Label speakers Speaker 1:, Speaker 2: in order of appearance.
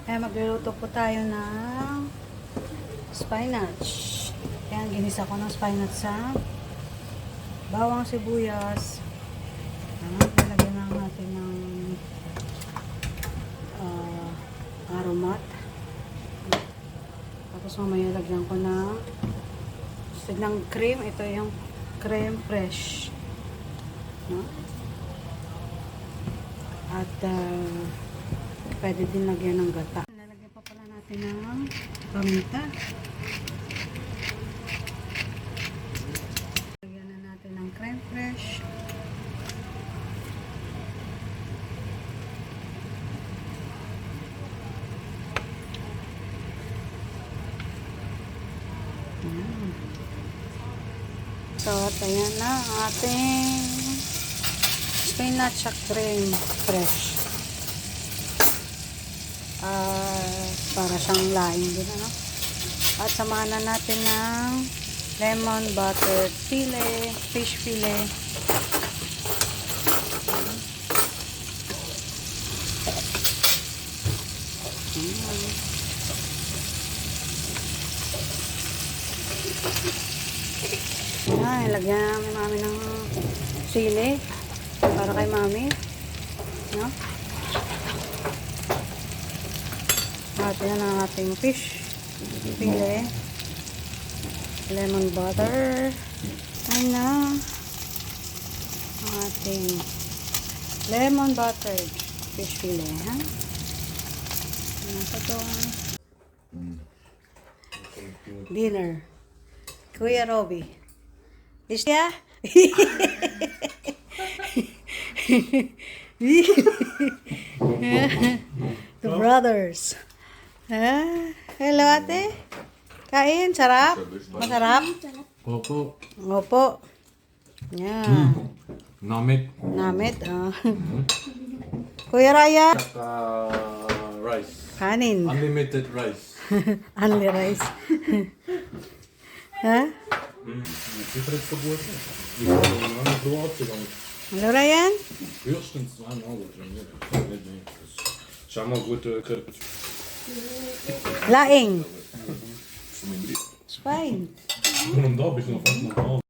Speaker 1: Kaya magluluto po tayo ng spinach. Kaya ginisa ko ng spinach sa bawang sibuyas. Lalagyan lang natin ng aromat. Tapos mamaya lagyan ko ng cream. Ito yung crème fraîche. No? At pwede din lagyan ng gata. Lalagyan pa pala natin ng paminta. Lagyan na natin ng crème fraîche. So, at ayan na ang ating spinach at crème fresh. Para siyang laing din, ano? At samahan na natin ng lemon butter filet, fish filet. Lagyan namin mami ng sili para kay mami, no? At yan ang ating fish fillet, lemon butter. Ayan na ang ating lemon buttered fish fillet, ha? Nasa to dinner Kuya Roby. Is ya? The brothers. Hello ate. Kain, sarap? Masarap?
Speaker 2: Opo.
Speaker 1: Opo. Yeah.
Speaker 2: Namit.
Speaker 1: Namit. Kuya Raya.
Speaker 2: Rice.
Speaker 1: Kanin.
Speaker 2: Unlimited rice.
Speaker 1: Only rice. Ha?
Speaker 2: Different побольше.
Speaker 1: Hello Ryan.
Speaker 2: Höchstens 2 Euro. Schau mal, gute Karte.
Speaker 1: Laing. It's fine.
Speaker 2: Und da bist du noch fast normal.